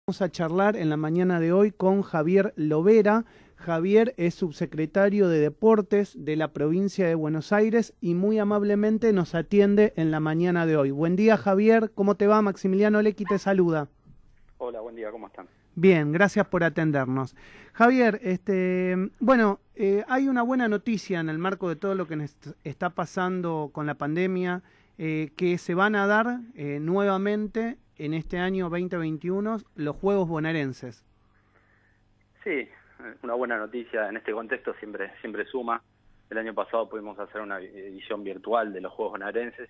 Vamos a charlar en la mañana de hoy con Javier Lovera. Javier es subsecretario de Deportes de la provincia de Buenos Aires y muy amablemente nos atiende en la mañana de hoy. Buen día, Javier, ¿cómo te va? Maximiliano Lecky te saluda. Hola, buen día, ¿cómo están? Bien, gracias por atendernos. Javier, hay una buena noticia en el marco de todo lo que nos está pasando con la pandemia, que se van a dar nuevamente en este año 2021 los Juegos Bonaerenses. Sí, una buena noticia en este contexto siempre suma. El año pasado pudimos hacer una edición virtual de los Juegos Bonaerenses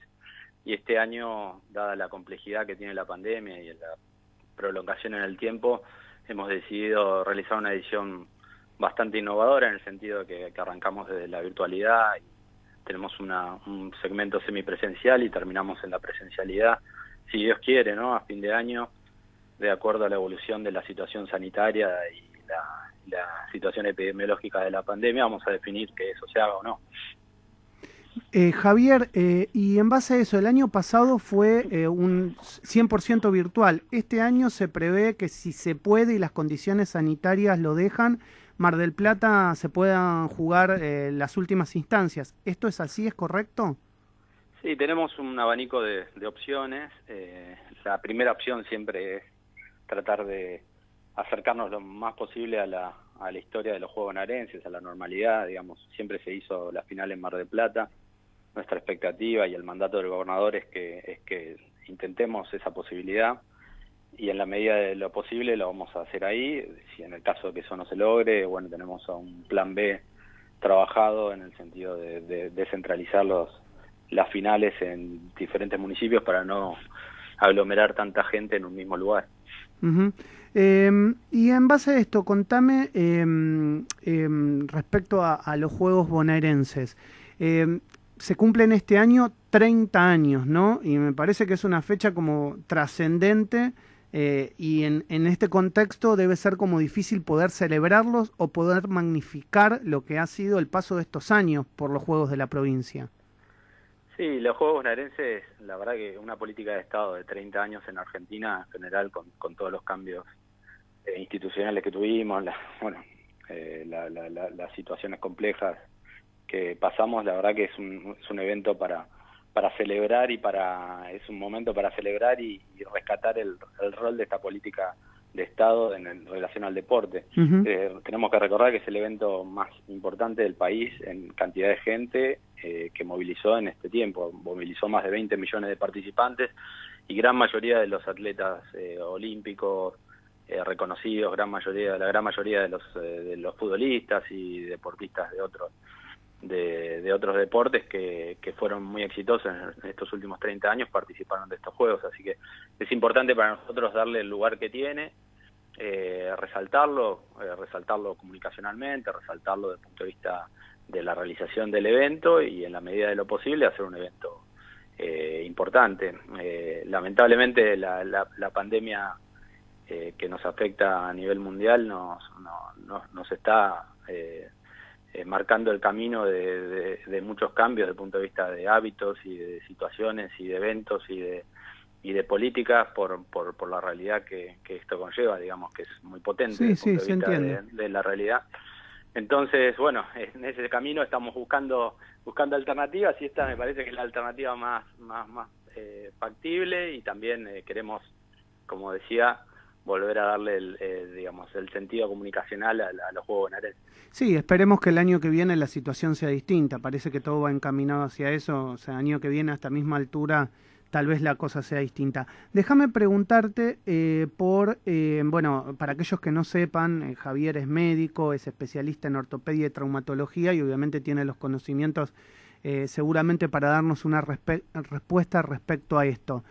y este año, dada la complejidad que tiene la pandemia y la prolongación en el tiempo, hemos decidido realizar una edición bastante innovadora en el sentido de que arrancamos desde la virtualidad y tenemos un segmento semipresencial y terminamos en la presencialidad, si Dios quiere, ¿no? A fin de año, de acuerdo a la evolución de la situación sanitaria y la situación epidemiológica de la pandemia, vamos a definir que eso se haga o no. Javier, y en base a eso, el año pasado fue un 100% virtual. Este año se prevé que si se puede y las condiciones sanitarias lo dejan, Mar del Plata se puedan jugar las últimas instancias. ¿Esto es así? ¿Es correcto? Sí, tenemos un abanico de opciones. La primera opción siempre es tratar de acercarnos lo más posible a la historia de los Juegos Bonaerenses, a la normalidad, digamos. Siempre se hizo la final en Mar del Plata. Nuestra expectativa y el mandato del gobernador es que intentemos esa posibilidad y en la medida de lo posible lo vamos a hacer ahí. Si en el caso de que eso no se logre, bueno, tenemos un plan B trabajado en el sentido de descentralizar las finales en diferentes municipios para no aglomerar tanta gente en un mismo lugar. Uh-huh. Y en base a esto, contame respecto a los Juegos Bonaerenses. Se cumplen este año 30 años, ¿no? Y me parece que es una fecha como trascendente y en este contexto debe ser como difícil poder celebrarlos o poder magnificar lo que ha sido el paso de estos años por los Juegos de la provincia. Sí, los Juegos Bonaerenses, la verdad que una política de Estado de 30 años en Argentina, en general, con todos los cambios institucionales que tuvimos, las situaciones complejas que pasamos, la verdad que es un evento para celebrar es un momento para celebrar y rescatar el rol de esta política de Estado en relación al deporte. Uh-huh. Tenemos que recordar que es el evento más importante del país en cantidad de gente que movilizó en este tiempo. Movilizó más de 20 millones de participantes y gran mayoría de los atletas olímpicos reconocidos, la gran mayoría de los futbolistas y deportistas de otros deportes que fueron muy exitosos en estos últimos 30 años participaron de estos Juegos, así que es importante para nosotros darle el lugar que tiene, resaltarlo comunicacionalmente, resaltarlo desde el punto de vista de la realización del evento y en la medida de lo posible hacer un evento importante. Lamentablemente la pandemia que nos afecta a nivel mundial nos está marcando el camino de muchos cambios desde el punto de vista de hábitos y de situaciones y de eventos y de políticas por la realidad que esto conlleva, digamos que es muy potente Sí, desde el punto sí, de se vista de la realidad. Entonces, bueno, en ese camino estamos buscando alternativas y esta me parece que es la alternativa más factible y también queremos, como decía, volver a darle el sentido comunicacional a los Juegos Bonaerenses. Sí, esperemos que el año que viene la situación sea distinta. Parece que todo va encaminado hacia eso. O sea, el año que viene a esta misma altura tal vez la cosa sea distinta. Déjame preguntarte para aquellos que no sepan, Javier es médico, es especialista en ortopedia y traumatología y obviamente tiene los conocimientos seguramente para darnos una respuesta respecto a esto.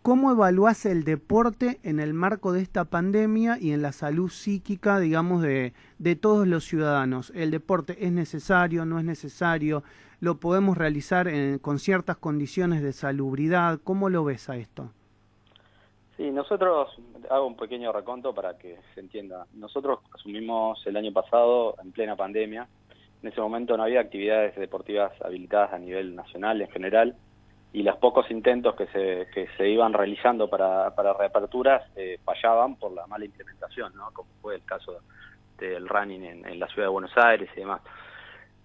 ¿Cómo evaluás el deporte en el marco de esta pandemia y en la salud psíquica, digamos, de todos los ciudadanos? ¿El deporte es necesario, no es necesario? ¿Lo podemos realizar con ciertas condiciones de salubridad? ¿Cómo lo ves a esto? Sí, nosotros, hago un pequeño raconto para que se entienda. Nosotros asumimos el año pasado en plena pandemia. En ese momento no había actividades deportivas habilitadas a nivel nacional en general. y los pocos intentos que se iban realizando para reaperturas fallaban por la mala implementación, ¿no? Como fue el caso del running en la ciudad de Buenos Aires y demás.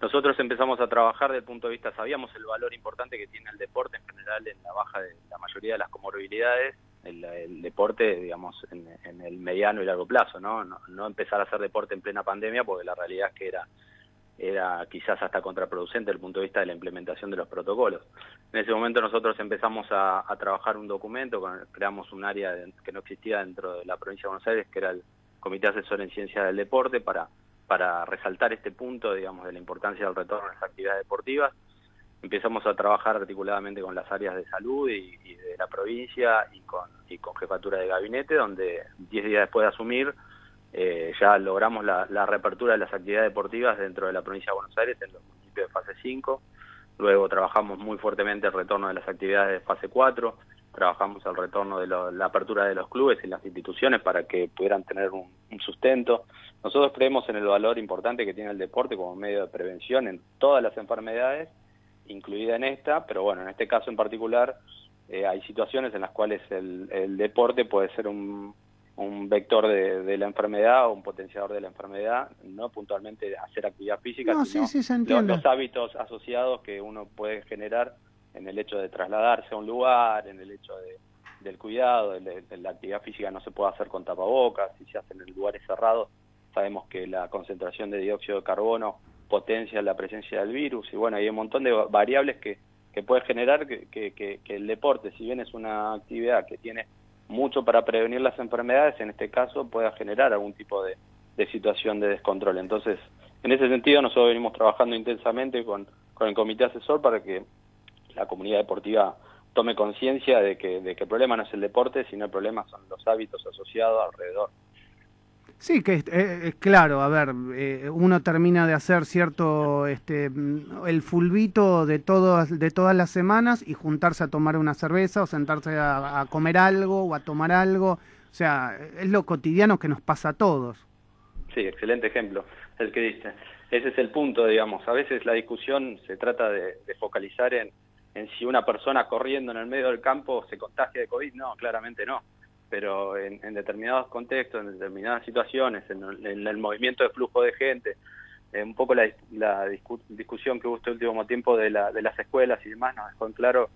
Nosotros empezamos a trabajar desde el punto de vista, sabíamos el valor importante que tiene el deporte en general en la baja de la mayoría de las comorbilidades, el deporte, digamos, en el mediano y largo plazo, no empezar a hacer deporte en plena pandemia, porque la realidad es que era quizás hasta contraproducente desde el punto de vista de la implementación de los protocolos. En ese momento nosotros empezamos a trabajar un documento, creamos un área que no existía dentro de la provincia de Buenos Aires, que era el Comité Asesor en Ciencia del Deporte, para resaltar este punto, digamos, de la importancia del retorno a las actividades deportivas. Empezamos a trabajar articuladamente con las áreas de salud y de la provincia y con jefatura de gabinete, donde 10 días después de asumir ya logramos la reapertura de las actividades deportivas dentro de la provincia de Buenos Aires en los municipios de fase 5. Luego trabajamos muy fuertemente el retorno de las actividades de fase 4, trabajamos el retorno de la apertura de los clubes y las instituciones para que pudieran tener un sustento. Nosotros creemos en el valor importante que tiene el deporte como medio de prevención en todas las enfermedades, incluida en esta, pero bueno, en este caso en particular hay situaciones en las cuales el deporte puede ser un vector de la enfermedad o un potenciador de la enfermedad, no puntualmente hacer actividad física, sino sí, se entiende. los hábitos asociados que uno puede generar en el hecho de trasladarse a un lugar, en el hecho del cuidado, de la actividad física no se puede hacer con tapabocas, si se hace en lugares cerrados, sabemos que la concentración de dióxido de carbono potencia la presencia del virus, y bueno, hay un montón de variables que puede generar que el deporte, si bien es una actividad que tiene mucho para prevenir las enfermedades, en este caso pueda generar algún tipo de situación de descontrol. Entonces, en ese sentido nosotros venimos trabajando intensamente con el comité asesor para que la comunidad deportiva tome conciencia de que el problema no es el deporte, sino el problema son los hábitos asociados alrededor. Sí, que es claro, a ver, uno termina de hacer cierto, el fulbito de todas las semanas y juntarse a tomar una cerveza o sentarse a comer algo o a tomar algo, o sea, es lo cotidiano que nos pasa a todos. Sí, excelente ejemplo el que diste. Ese es el punto, digamos, a veces la discusión se trata de focalizar en si una persona corriendo en el medio del campo se contagia de COVID, no, claramente no. Pero en determinados contextos, en determinadas situaciones, en el movimiento de flujo de gente, un poco la discusión que hubo este último tiempo de las escuelas y demás nos dejó en claro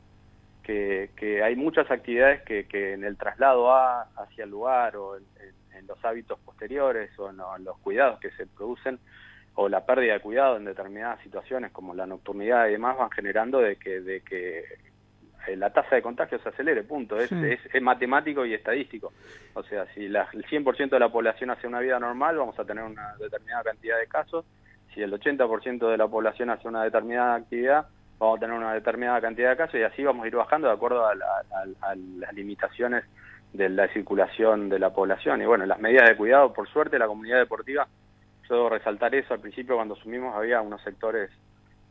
que hay muchas actividades que en el traslado hacia el lugar o en los hábitos posteriores o en los cuidados que se producen o la pérdida de cuidado en determinadas situaciones como la nocturnidad y demás van generando de que la tasa de contagio se acelere, punto. Es matemático y estadístico. O sea, si el 100% de la población hace una vida normal, vamos a tener una determinada cantidad de casos. Si el 80% de la población hace una determinada actividad, vamos a tener una determinada cantidad de casos y así vamos a ir bajando de acuerdo a las limitaciones de la circulación de la población. Y bueno, las medidas de cuidado, por suerte, la comunidad deportiva, yo debo resaltar eso, al principio cuando asumimos había unos sectores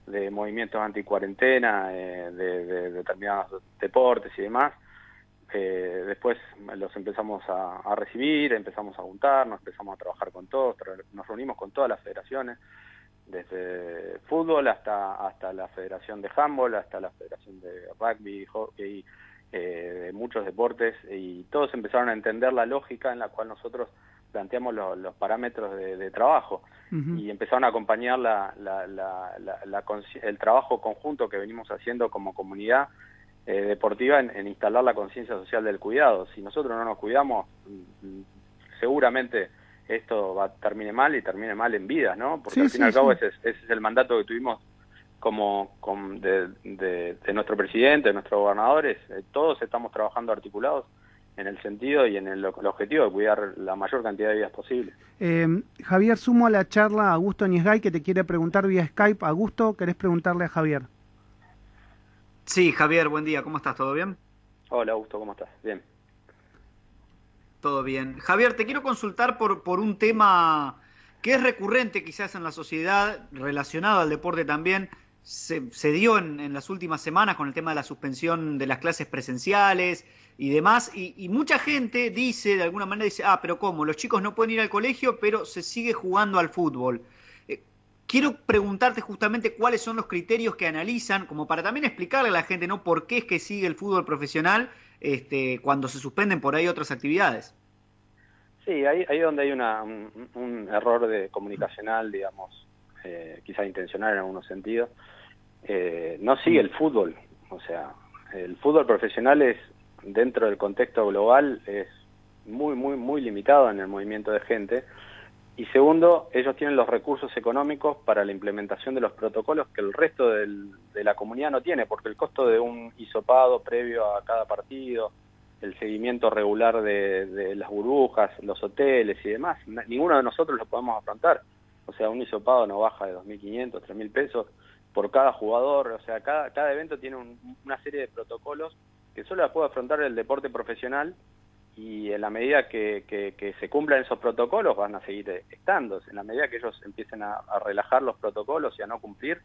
de movimientos anticuarentena, de determinados deportes y demás. Después los empezamos a recibir, empezamos a juntarnos, empezamos a trabajar con todos, nos reunimos con todas las federaciones, desde fútbol hasta la federación de handball, hasta la federación de rugby, hockey, de muchos deportes, y todos empezaron a entender la lógica en la cual nosotros planteamos los parámetros de trabajo. Uh-huh. Y empezaron a acompañar el trabajo conjunto que venimos haciendo como comunidad deportiva en instalar la conciencia social del cuidado. Si nosotros no nos cuidamos, seguramente esto termine mal y termine mal en vidas, ¿no? Porque al fin y al cabo ese es el mandato que tuvimos de nuestro presidente, de nuestros gobernadores. Todos estamos trabajando articulados en el sentido y en el objetivo de cuidar la mayor cantidad de vidas posible. Javier, sumo a la charla a Augusto Niesgay, que te quiere preguntar vía Skype. Augusto, ¿querés preguntarle a Javier? Sí, Javier, buen día. ¿Cómo estás? ¿Todo bien? Hola, Augusto, ¿cómo estás? Bien. Todo bien. Javier, te quiero consultar por un tema que es recurrente quizás en la sociedad, relacionado al deporte también. Se dio en las últimas semanas con el tema de la suspensión de las clases presenciales y demás, y mucha gente de alguna manera dice, pero ¿cómo? Los chicos no pueden ir al colegio, pero se sigue jugando al fútbol. quiero preguntarte justamente cuáles son los criterios que analizan, como para también explicarle a la gente, ¿no? ¿Por qué es que sigue el fútbol profesional cuando se suspenden por ahí otras actividades? Sí, ahí donde hay un error comunicacional, digamos, quizá intencional en algunos sentidos. No sigue el fútbol, o sea, el fútbol profesional es, dentro del contexto global, es muy limitado en el movimiento de gente. Y segundo, ellos tienen los recursos económicos para la implementación de los protocolos que el resto de la comunidad no tiene, porque el costo de un hisopado previo a cada partido, el seguimiento regular de las burbujas, los hoteles y demás, ninguno de nosotros lo podemos afrontar. O sea, un hisopado no baja de 2.500, 3.000 pesos por cada jugador. O sea, cada evento tiene una serie de protocolos que solo la puede afrontar el deporte profesional, y en la medida que se cumplan esos protocolos van a seguir estando. En la medida que ellos empiecen a relajar los protocolos y a no cumplir,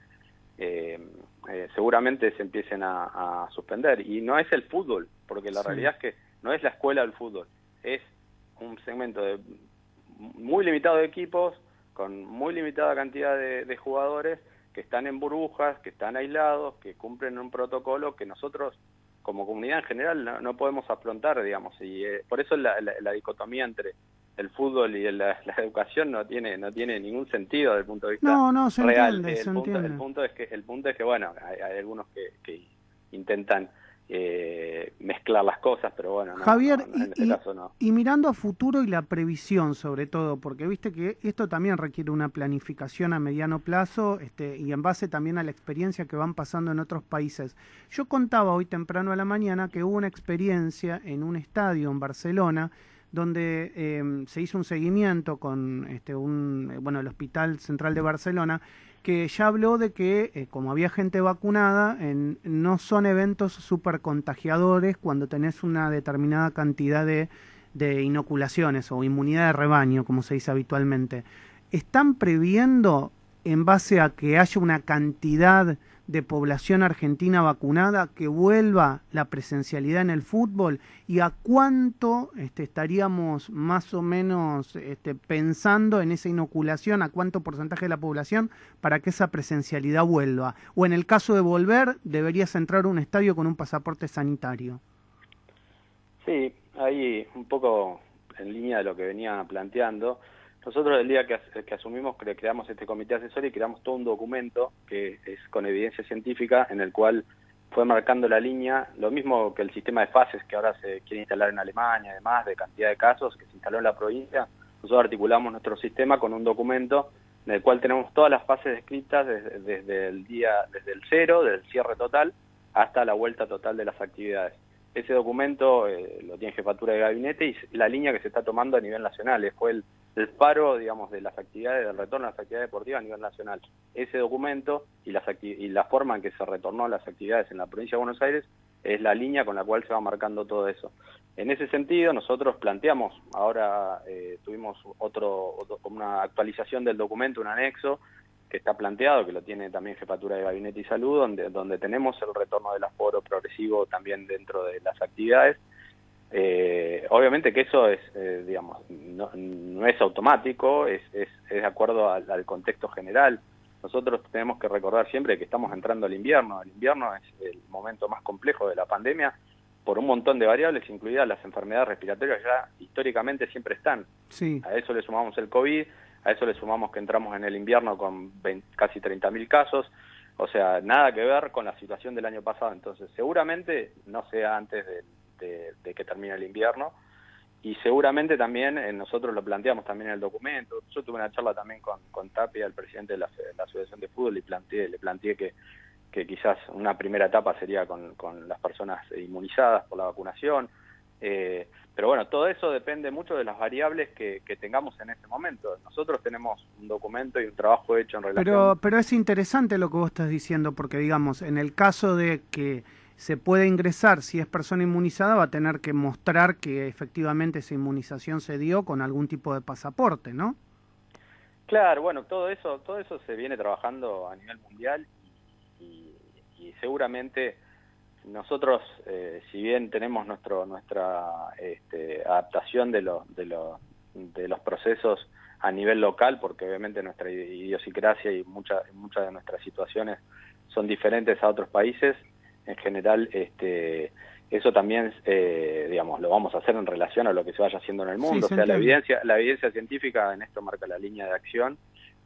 seguramente se empiecen a suspender. Y no es el fútbol, porque la realidad es que no es la escuela del fútbol, es un segmento muy limitado de equipos, con muy limitada cantidad de jugadores, que están en burbujas, que están aislados, que cumplen un protocolo que nosotros como comunidad en general no podemos afrontar, digamos, y por eso la dicotomía entre el fútbol y la educación no tiene ningún sentido desde el punto de vista real. Entiende, El punto es que bueno, hay algunos que intentan mezclar las cosas, pero bueno, Javier, en este caso no. Y mirando a futuro y la previsión sobre todo, porque viste que esto también requiere una planificación a mediano plazo, y en base también a la experiencia que van pasando en otros países. Yo contaba hoy temprano a la mañana que hubo una experiencia en un estadio en Barcelona donde se hizo un seguimiento con el Hospital Central de Barcelona, que ya habló de que, como había gente vacunada, no son eventos súper contagiadores cuando tenés una determinada cantidad de inoculaciones o inmunidad de rebaño, como se dice habitualmente. ¿Están previendo, en base a que haya una cantidad de población argentina vacunada, que vuelva la presencialidad en el fútbol? ¿Y a cuánto estaríamos más o menos pensando en esa inoculación? ¿A cuánto porcentaje de la población para que esa presencialidad vuelva? ¿O en el caso de volver, deberías entrar a un estadio con un pasaporte sanitario? Sí, ahí un poco en línea de lo que venía planteando. Nosotros el día que asumimos, creamos este comité asesor y creamos todo un documento que es con evidencia científica, en el cual fue marcando la línea, lo mismo que el sistema de fases que ahora se quiere instalar en Alemania, además de cantidad de casos que se instaló en la provincia. Nosotros articulamos nuestro sistema con un documento en el cual tenemos todas las fases descritas desde el cero, del cierre total, hasta la vuelta total de las actividades. Ese documento lo tiene Jefatura de Gabinete y la línea que se está tomando a nivel nacional. Fue el paro, digamos, de las actividades, del retorno a las actividades deportivas a nivel nacional. Ese documento y la forma en que se retornó a las actividades en la provincia de Buenos Aires es la línea con la cual se va marcando todo eso. En ese sentido, nosotros planteamos, ahora tuvimos una actualización del documento, un anexo, que está planteado, que lo tiene también Jefatura de Gabinete y Salud, donde tenemos el retorno del aforo progresivo también dentro de las actividades. Obviamente que eso es, digamos, no es automático, es de acuerdo al contexto general. Nosotros tenemos que recordar siempre que estamos entrando al invierno. El invierno es el momento más complejo de la pandemia por un montón de variables, incluidas las enfermedades respiratorias, ya históricamente siempre están. Sí. A eso le sumamos el COVID, a eso le sumamos que entramos en el invierno con casi 30.000 casos, o sea, nada que ver con la situación del año pasado. Entonces, seguramente no sea antes de que termine el invierno, y seguramente también nosotros lo planteamos también en el documento. Yo tuve una charla también con Tapia, el presidente de la Asociación de Fútbol, y le planteé que quizás una primera etapa sería con las personas inmunizadas por la vacunación. Pero bueno, todo eso depende mucho de las variables que tengamos en este momento. Nosotros tenemos un documento y un trabajo hecho en relación... Pero es interesante lo que vos estás diciendo, porque digamos, en el caso de que se puede ingresar, si es persona inmunizada, va a tener que mostrar que efectivamente esa inmunización se dio con algún tipo de pasaporte, ¿no? Claro, bueno, todo eso se viene trabajando a nivel mundial y seguramente nosotros, si bien tenemos nuestra adaptación de los procesos a nivel local, porque obviamente nuestra idiosincrasia y muchas de nuestras situaciones son diferentes a otros países. En general, eso también, digamos, lo vamos a hacer en relación a lo que se vaya haciendo en el mundo. Sí, o sea, la evidencia científica en esto marca la línea de acción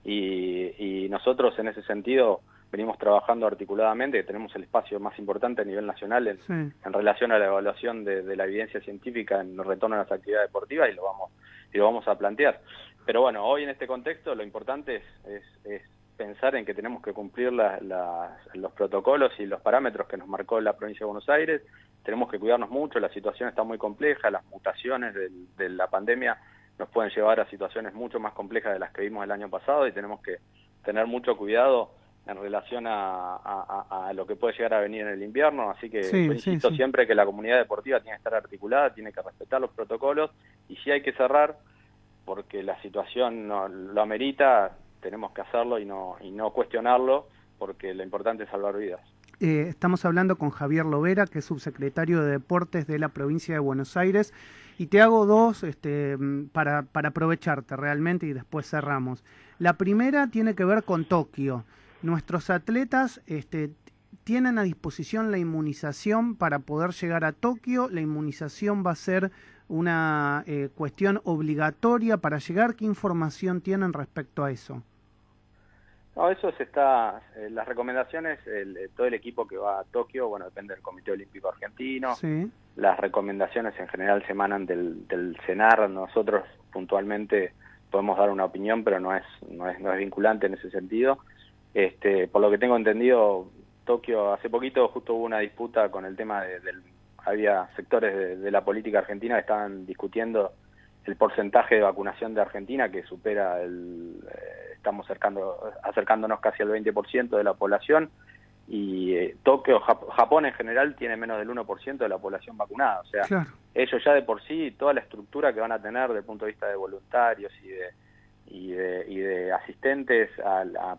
y nosotros en ese sentido venimos trabajando articuladamente, tenemos el espacio más importante a nivel nacional en relación a la evaluación de la evidencia científica en el retorno a las actividades deportivas y lo vamos a plantear. Pero bueno, hoy en este contexto lo importante es pensar en que tenemos que cumplir los protocolos y los parámetros que nos marcó la provincia de Buenos Aires. Tenemos que cuidarnos mucho, la situación está muy compleja, las mutaciones de la pandemia nos pueden llevar a situaciones mucho más complejas de las que vimos el año pasado y tenemos que tener mucho cuidado en relación a lo que puede llegar a venir en el invierno, así que yo insisto siempre que la comunidad deportiva tiene que estar articulada, tiene que respetar los protocolos y si hay que cerrar porque la situación lo amerita, tenemos que hacerlo y no cuestionarlo porque lo importante es salvar vidas. Estamos hablando con Javier Lovera, que es subsecretario de Deportes de la provincia de Buenos Aires, y te hago dos para aprovecharte realmente y después cerramos. La primera tiene que ver con Tokio. Nuestros atletas tienen a disposición la inmunización para poder llegar a Tokio. La inmunización va a ser una cuestión obligatoria para llegar. ¿Qué información tienen respecto a eso? No, eso las recomendaciones, todo el equipo que va a Tokio, bueno, depende del Comité Olímpico Argentino. Sí. Las recomendaciones en general se emanan del CENAR. Nosotros puntualmente podemos dar una opinión, pero no es vinculante en ese sentido. Por lo que tengo entendido, Tokio hace poquito justo hubo una disputa con el tema había sectores de la política argentina que estaban discutiendo el porcentaje de vacunación de Argentina, que supera estamos acercándonos casi al 20% de la población, y Tokio, Japón en general tiene menos del 1% de la población vacunada, o sea, claro. Ellos ya de por sí, toda la estructura que van a tener desde el punto de vista de voluntarios y de asistentes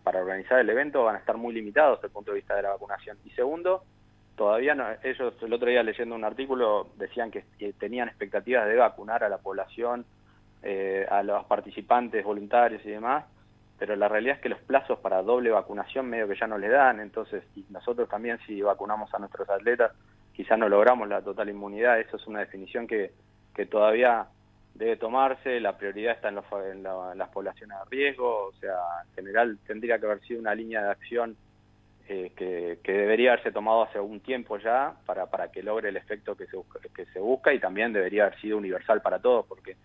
para organizar el evento van a estar muy limitados desde el punto de vista de la vacunación. Y segundo, todavía no, ellos el otro día leyendo un artículo decían que tenían expectativas de vacunar a la población, a los participantes voluntarios y demás, pero la realidad es que los plazos para doble vacunación medio que ya no le dan, entonces y nosotros también si vacunamos a nuestros atletas quizás no logramos la total inmunidad. Eso es una definición que todavía debe tomarse. La prioridad está en las poblaciones de riesgo, o sea, en general tendría que haber sido una línea de acción que debería haberse tomado hace algún tiempo ya para que logre el efecto que se busca y también debería haber sido universal para todos, porque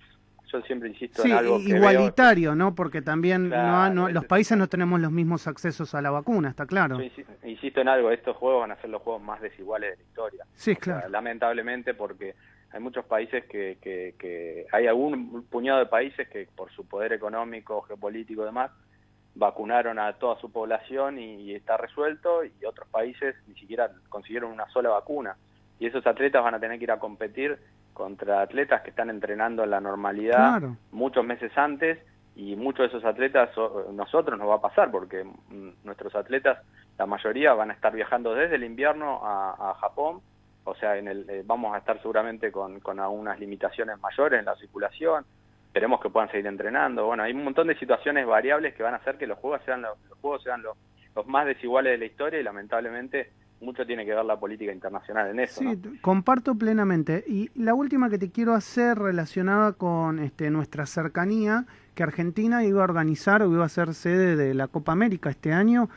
yo siempre insisto en algo que igualitario, ¿no? Porque también claro, los países no tenemos los mismos accesos a la vacuna, está claro. Yo insisto en algo, estos juegos van a ser los juegos más desiguales de la historia. Sí, claro. Sea, lamentablemente porque hay muchos países que hay algún puñado de países que por su poder económico, geopolítico y demás, vacunaron a toda su población y está resuelto, y otros países ni siquiera consiguieron una sola vacuna. Y esos atletas van a tener que ir a competir contra atletas que están entrenando en la normalidad muchos meses antes, y muchos de esos atletas nosotros nos va a pasar, porque nuestros atletas, la mayoría van a estar viajando desde el invierno a Japón, o sea, vamos a estar seguramente con algunas limitaciones mayores en la circulación. Esperemos que puedan seguir entrenando. Bueno, hay un montón de situaciones variables que van a hacer que los juegos sean los más desiguales de la historia, y lamentablemente mucho tiene que ver la política internacional en eso. Sí, ¿no? Comparto plenamente. Y la última que te quiero hacer relacionada con nuestra cercanía, que Argentina iba a organizar o iba a ser sede de la Copa América este año.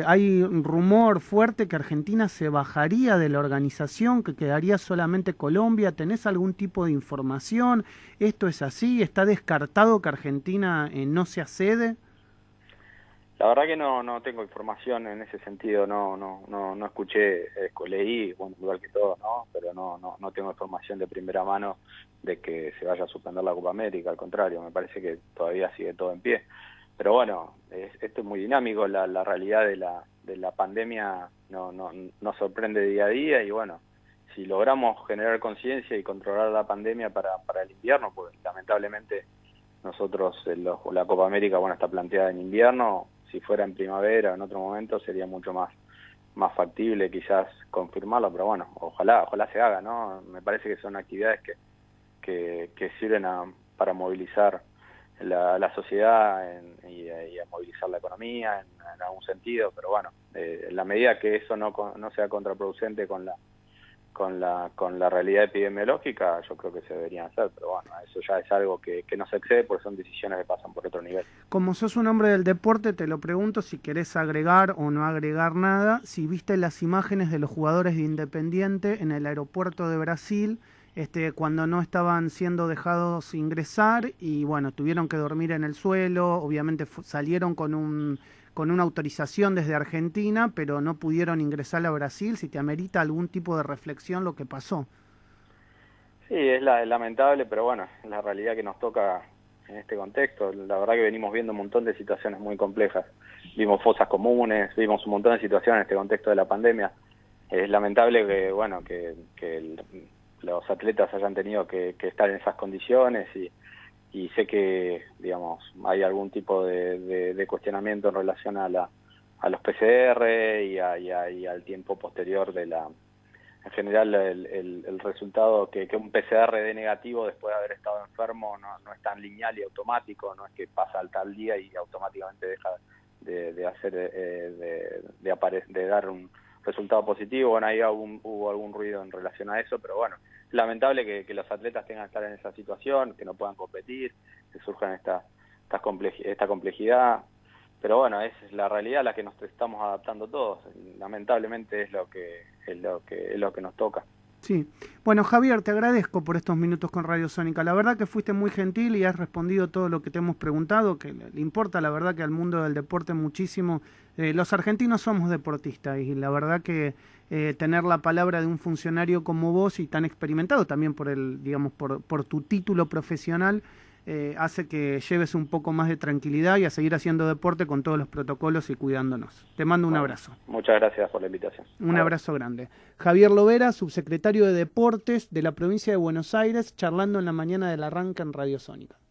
Hay un rumor fuerte que Argentina se bajaría de la organización, que quedaría solamente Colombia. ¿Tenés algún tipo de información? ¿Esto es así? ¿Está descartado que Argentina no sea sede? La verdad que no tengo información en ese sentido, no escuché, leí, bueno, igual que todos, ¿no? Pero no tengo información de primera mano de que se vaya a suspender la Copa América, al contrario, me parece que todavía sigue todo en pie. Pero bueno, esto es muy dinámico, la realidad de la pandemia nos sorprende día a día, y bueno, si logramos generar conciencia y controlar la pandemia para el invierno, pues lamentablemente nosotros la Copa América, bueno, está planteada en invierno. Si fuera en primavera o en otro momento sería mucho más factible quizás confirmarlo, pero bueno, ojalá se haga, ¿no? Me parece que son actividades que sirven para movilizar la sociedad y a movilizar la economía en algún sentido, pero bueno, en la medida que eso no sea contraproducente con la realidad epidemiológica, yo creo que se deberían hacer, pero bueno, eso ya es algo que no se excede porque son decisiones que pasan por otro nivel. Como sos un hombre del deporte, te lo pregunto si querés agregar o no agregar nada, si viste las imágenes de los jugadores de Independiente en el aeropuerto de Brasil, cuando no estaban siendo dejados ingresar y bueno, tuvieron que dormir en el suelo, obviamente salieron con una autorización desde Argentina, pero no pudieron ingresar a Brasil, si te amerita algún tipo de reflexión lo que pasó. Sí, es lamentable, pero bueno, es la realidad que nos toca en este contexto. La verdad que venimos viendo un montón de situaciones muy complejas. Vimos fosas comunes, vimos un montón de situaciones en este contexto de la pandemia. Es lamentable que, bueno, que los atletas hayan tenido que estar en esas condiciones y sé que, digamos, hay algún tipo de cuestionamiento en relación a los PCR y al tiempo posterior en general el resultado que un PCR dé negativo después de haber estado enfermo no es tan lineal y automático, no es que pasa al tal día y automáticamente deja de dar un resultado positivo. Bueno, ahí hubo algún ruido en relación a eso, pero bueno, es lamentable que los atletas tengan que estar en esa situación, que no puedan competir, que surjan esta complejidad, pero bueno, es la realidad a la que nos estamos adaptando todos. Lamentablemente es lo que nos toca. Sí. Bueno, Javier, te agradezco por estos minutos con Radio Sónica. La verdad que fuiste muy gentil y has respondido todo lo que te hemos preguntado, que le importa la verdad que al mundo del deporte muchísimo. Los argentinos somos deportistas y la verdad que tener la palabra de un funcionario como vos y tan experimentado también por tu título profesional hace que lleves un poco más de tranquilidad y a seguir haciendo deporte con todos los protocolos y cuidándonos. Te mando un abrazo. Muchas gracias por la invitación. Un abrazo grande. Javier Lovera, subsecretario de Deportes de la provincia de Buenos Aires, charlando en la mañana del arranque en Radio Sónica.